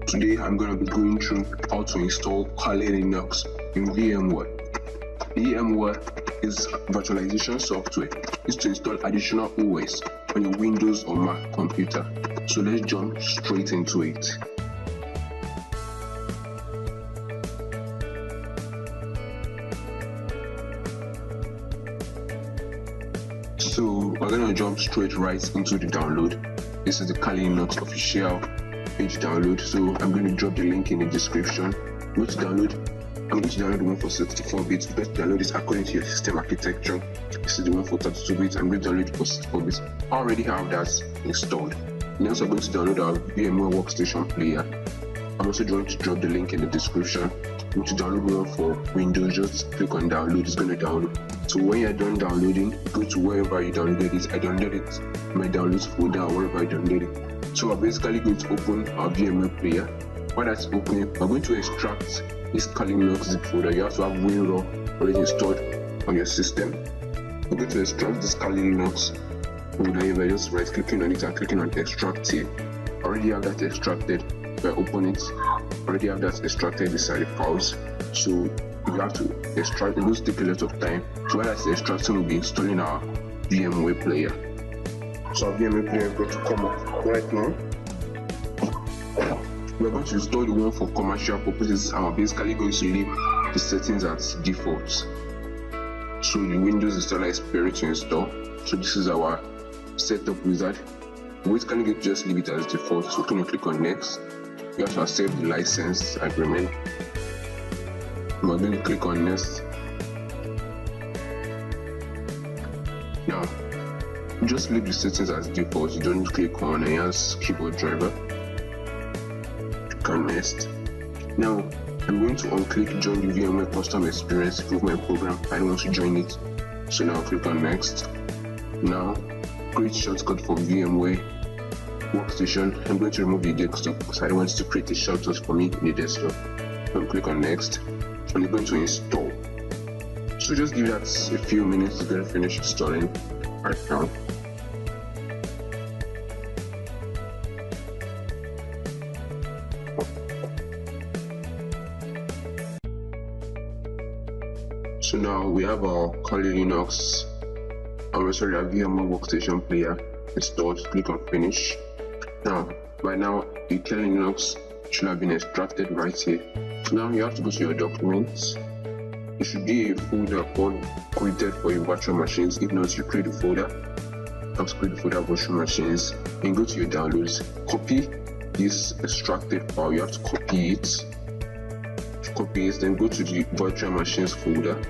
Today I'm going to be going through how to install Kali Linux in VMware. VMware is virtualization software used to install additional OS on your Windows or Mac computer. So let's jump straight into it. So we're going to jump straight right into the download. This is the Kali Linux official page download. So I'm going to drop the link in the description. I'm going to download the one for 64 bits. Best download is according to your system architecture. This is the one for 32 bits. I'm going to download it for 64 bits. I already have that installed. Next, I'm going to download our VMware Workstation player. I'm also going to drop the link in the description. I'm going to download one for Windows. Just click on download. It's going to download. So when you're done downloading, go to wherever you downloaded it. I downloaded it in my downloads folder or wherever I downloaded it. So we're basically going to open our VMware player. While that's opening, we're going to extract this Kali Linux zip folder. You have to have WINRAR already installed on your system. We're going to extract this Kali Linux folder here by just right clicking on it and clicking on extract here. I already have that extracted. If I open it, I already have that extracted inside the files. So you have to extract. It will take a lot of time. So while that's extracting, we'll be installing our VMware player. So our VMware player is going to come up right now. We're going to install the one for commercial purposes, and we're basically going to leave the settings as default. So the Windows installer is preparing to install. So this is our setup wizard. We're basically going to just leave it as default. So we're going to click on next. You have to accept the license agreement. We're going to click on next. Now, just leave the settings as default. You don't click on enhance keyboard driver. Click on next. Now, I'm going to unclick join the VMware custom experience improvement program. I don't want to join it. So now click on next. Now, create shortcut for VMware Workstation. I'm going to remove the desktop because I don't want to create a shortcut for me in the desktop. So click on next. And it's going to install. So just give that a few minutes to get it finished installing right now. So now we have our Kali Linux, our VMware Workstation player installed. Click on finish. Now, by now the Kali Linux should have been extracted right here. So now you have to go to your documents. It should be a folder called created for your virtual machines. If not, you create a folder. Just create the folder virtual machines. Then go to your downloads. Copy this extracted file. You have to copy it. Copy it. Then go to the virtual machines folder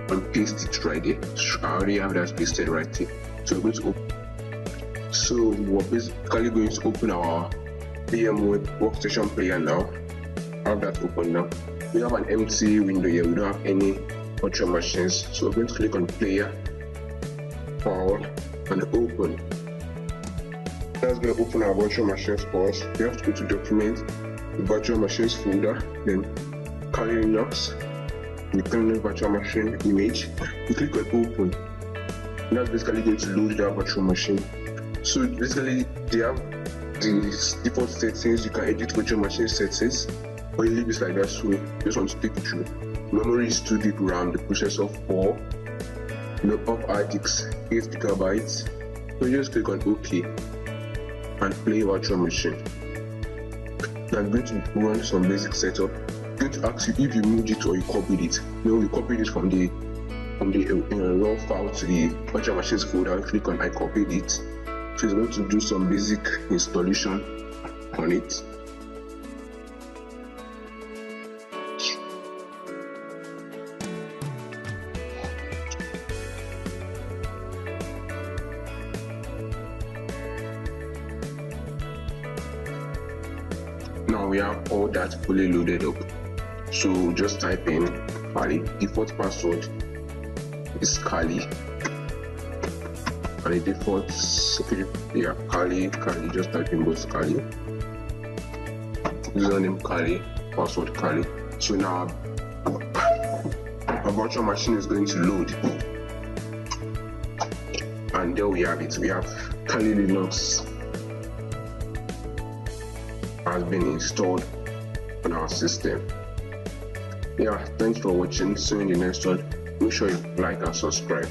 and paste it right there. I already have that pasted right here. So we're going to open. So we're basically going to open our VMware Workstation player now. I have that open now. We have an empty window here. We don't have any virtual machines. So we're going to click on player, file, and open. That's going to open our virtual machines for us. We have to go to document, the virtual machines folder, then Kali Linux, the Kali Linux virtual machine image. You click on open. And that's basically going to load that virtual machine. So basically they have the default settings. You can edit virtual machine settings, or you leave it like that. So just want to take it through. Memory is 2 GB RAM, the processor 4, of hard disks 8 GB. So you just click on OK and play virtual machine. Now I'm going to run some basic setup. I'm going to ask you if you moved it or you copied it. You copied it from the raw file to the virtual machines folder. And click on I copied it. So it's going to do some basic installation on it. Now we have all that fully loaded up. So just type in Kali. Default password is Kali. And the default Kali, just type in both Kali. Username Kali, password Kali. So now our virtual machine is going to load. And there we have it. We have Kali Linux has been installed on our system. Yeah, thanks for watching. See you in the next one. Make sure you like and subscribe.